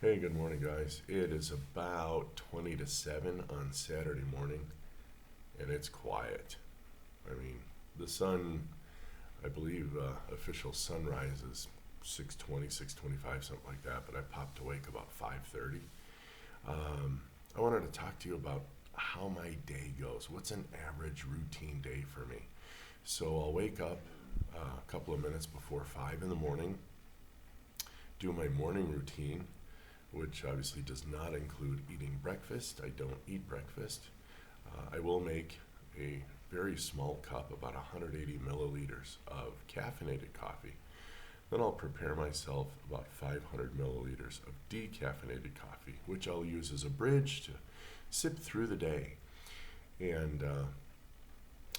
Hey, good morning, guys. It is about 20 to 7 on Saturday morning, and it's quiet. I mean, the sun, I believe official sunrise is 6:20, 6:25, something like that, but I popped awake about 5:30. I wanted to talk to you about how my day goes. What's an average routine day for me? So I'll wake up a couple of minutes before 5 in the morning, do my morning routine, which obviously does not include eating breakfast. I don't eat breakfast. I will make a very small cup, about 180 milliliters of caffeinated coffee. Then I'll prepare myself about 500 milliliters of decaffeinated coffee, which I'll use as a bridge to sip through the day. And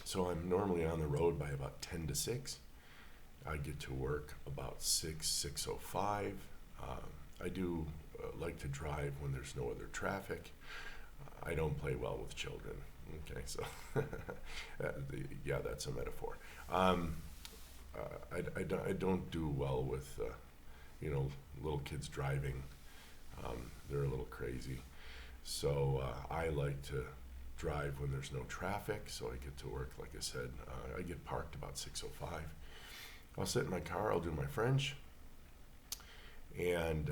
so I'm normally on the road by about 10 to 6. I get to work about 6:05. I do like to drive when there's no other traffic. I don't play well with children. Okay, so yeah, that's a metaphor. Um, I don't do well with little kids driving. They're a little crazy. So I like to drive when there's no traffic. So I get to work, like I said. I get parked about 6:05. I'll sit in my car. I'll do my French, and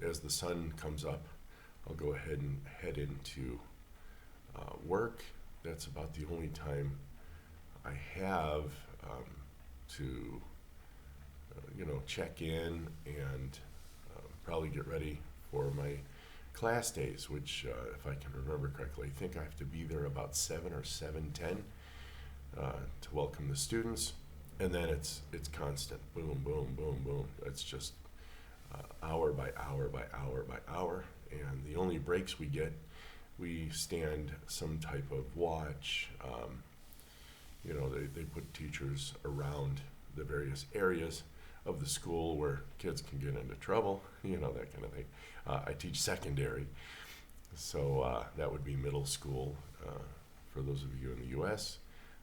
as the sun comes up, I'll go ahead and head into work. That's about the only time I have to, check in and probably get ready for my class days, which, if I can remember correctly, I think I have to be there about 7 or 7:10 to welcome the students, and then it's constant, boom, boom, boom, boom. It's just hour by hour by hour by hour, and the only breaks we get, we stand some type of watch. They put teachers around the various areas of the school where kids can get into trouble, that kind of thing. I teach secondary, so that would be middle school. For those of you in the U.S.,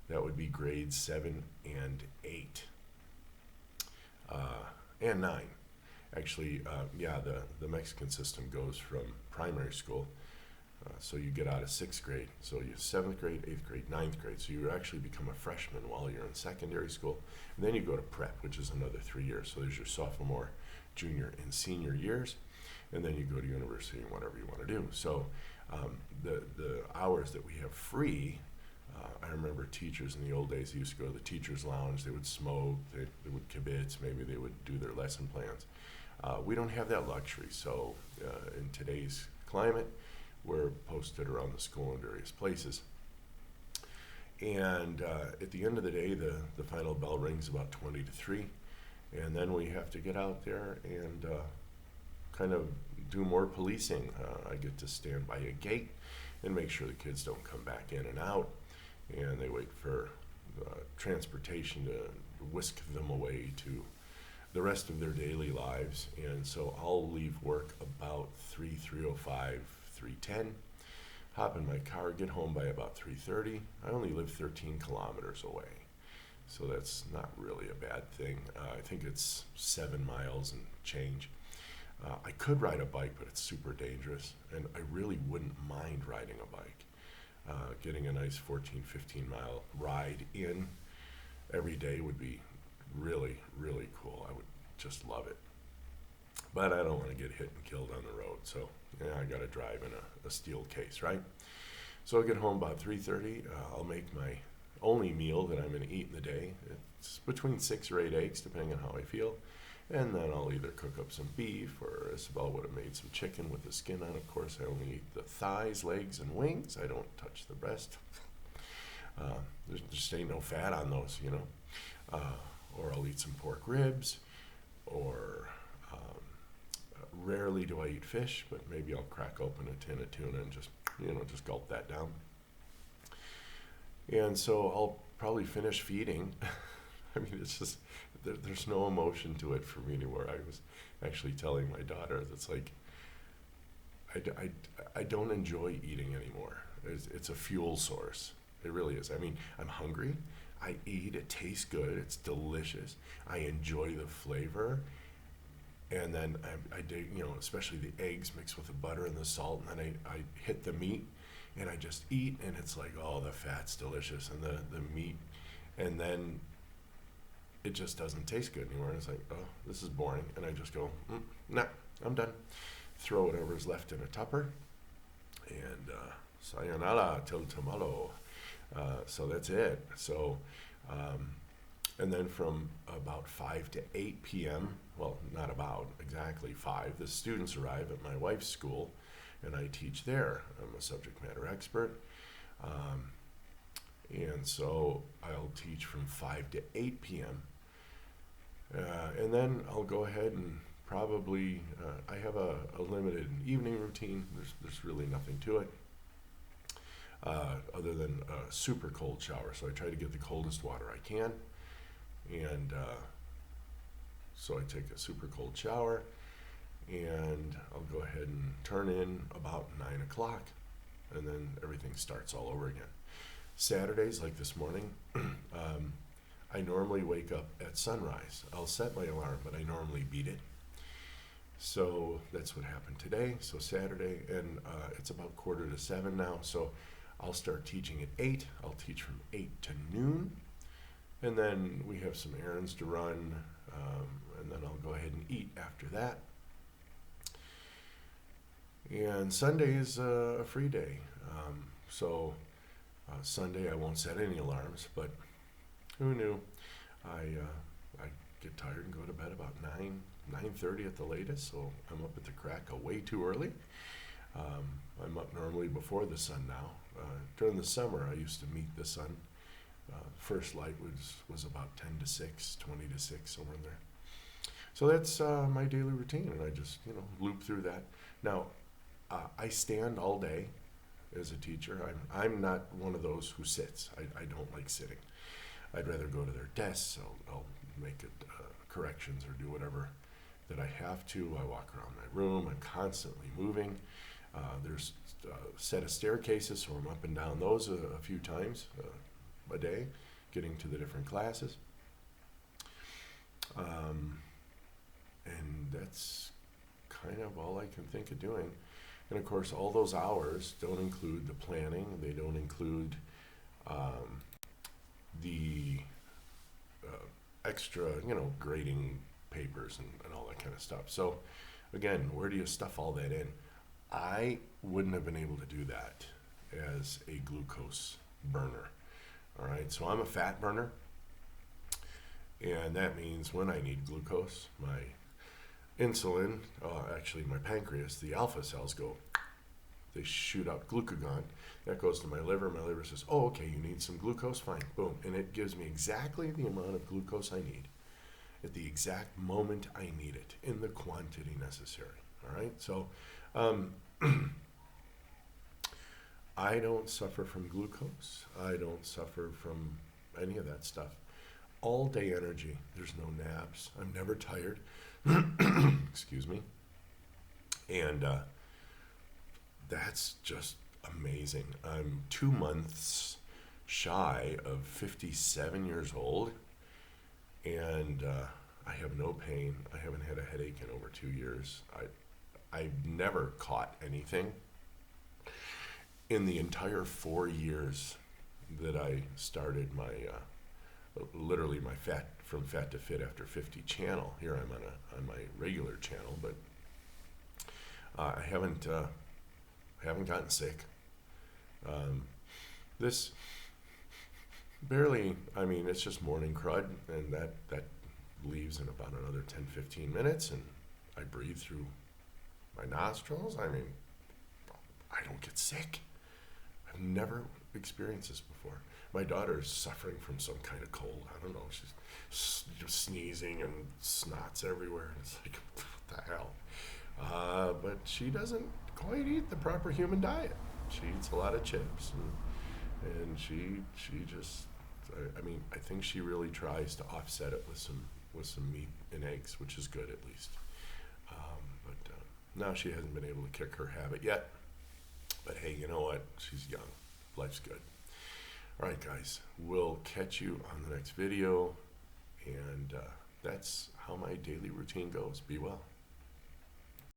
that would be grades 7 and 8, and 9. Actually, the Mexican system goes from primary school, so you get out of 6th grade. So you 7th grade, 8th grade, 9th grade. So you actually become a freshman while you're in secondary school. And then you go to prep, which is another 3 years. So there's your sophomore, junior, and senior years. And then you go to university and whatever you want to do. So the hours that we have free, I remember teachers in the old days, they used to go to the teacher's lounge. They would smoke, they would kibitz, maybe they would do their lesson plans. We don't have that luxury, so in today's climate, we're posted around the school in various places. And at the end of the day, the final bell rings about 20 to 3, and then we have to get out there and kind of do more policing. I get to stand by a gate and make sure the kids don't come back in and out, and they wait for transportation to whisk them away to the rest of their daily lives. And so I'll leave work about 3:05, 3:10, hop in my car, get home by about 3:30. I only live 13 kilometers away, so that's not really a bad thing. I think it's 7 miles and change. I could ride a bike, but it's super dangerous, and I really wouldn't mind riding a bike. Getting a nice 14, 15-mile ride in every day would be really, really cool. I would just love it. But I don't want to get hit and killed on the road, so I got to drive in a steel case, right? So I'll get home about 3:30. I'll make my only meal that I'm going to eat in the day. It's between 6 or 8 eggs, depending on how I feel. And then I'll either cook up some beef, or Isabel would have made some chicken with the skin on. Of course, I only eat the thighs, legs, and wings. I don't touch the breast. There just ain't no fat on those, Or I'll eat some pork ribs, or rarely do I eat fish, but maybe I'll crack open a tin of tuna and just gulp that down. And so I'll probably finish feeding. I mean, it's just, there's no emotion to it for me anymore. I was actually telling my daughter, that's like, I don't enjoy eating anymore. It's a fuel source. It really is. I mean, I'm hungry. I eat. It tastes good. It's delicious. I enjoy the flavor. And then I dig, especially the eggs mixed with the butter and the salt, and then I hit the meat, and I just eat, and it's like, oh, the fat's delicious, and the meat, and then it just doesn't taste good anymore. And it's like, oh, this is boring, and I just go, nah, I'm done. Throw whatever's left in a tupper, and sayonara till tomorrow. So that's it. So, and then from about 5 to 8 p.m., well, not about, exactly 5, the students arrive at my wife's school, and I teach there. I'm a subject matter expert. And so I'll teach from 5 to 8 p.m. And then I'll go ahead and probably, I have a limited evening routine. There's really nothing to it other than a super cold shower. So I try to get the coldest water I can. And so I take a super cold shower, and I'll go ahead and turn in about 9 o'clock, and then everything starts all over again. Saturdays, like this morning, I normally wake up at sunrise. I'll set my alarm, but I normally beat it. So that's what happened today. So Saturday, and it's about 6:45 now, so I'll start teaching at 8. I'll teach from 8 to noon, and then we have some errands to run, and then I'll go ahead and eat after that. And Sunday is a free day. So Sunday I won't set any alarms, but who knew? I get tired and go to bed about 9:30 at the latest, so I'm up at the crack of way too early. I'm up normally before the sun now. During the summer, I used to meet the sun. First light was about 10 to 6, 20 to 6, somewhere in there. So that's my daily routine, and I just, loop through that. Now, I stand all day as a teacher. I'm not one of those who sits. I don't like sitting. I'd rather go to their desks. I'll make corrections or do whatever that I have to. I walk around my room. I'm constantly moving. There's a set of staircases, so I'm up and down those a few times a day, getting to the different classes. And that's kind of all I can think of doing. And of course, all those hours don't include the planning. They don't include the extra, grading papers and all that kind of stuff. So again, where do you stuff all that in? I wouldn't have been able to do that as a glucose burner. All right, so I'm a fat burner, and that means when I need glucose, my insulin, actually my pancreas, the alpha cells they shoot out glucagon. That goes to my liver. My liver says, oh, okay, you need some glucose? Fine, boom. And it gives me exactly the amount of glucose I need at the exact moment I need it in the quantity necessary. All right, so I don't suffer from glucose. I don't suffer from any of that stuff. All day energy. There's no naps. I'm never tired. Excuse me. And that's just amazing. I'm 2 months shy of 57 years old, and I have no pain. I haven't had a headache in over 2 years. I've never caught anything. In the entire 4 years that I started my, literally my From Fat to Fit After 50 channel, here I'm on my regular channel, but I haven't gotten sick. This barely, it's just morning crud, and that leaves in about another 10-15 minutes, and I breathe through my nostrils. I don't get sick. I've never experienced this before. My daughter is suffering from some kind of cold. I don't know. She's just sneezing and snots everywhere. It's like, what the hell? But she doesn't quite eat the proper human diet. She eats a lot of chips, and she just, I think she really tries to offset it with some meat and eggs, which is good at least. But now she hasn't been able to kick her habit yet. But hey, you know what? She's young. Life's good. All right, guys. We'll catch you on the next video. And that's how my daily routine goes. Be well.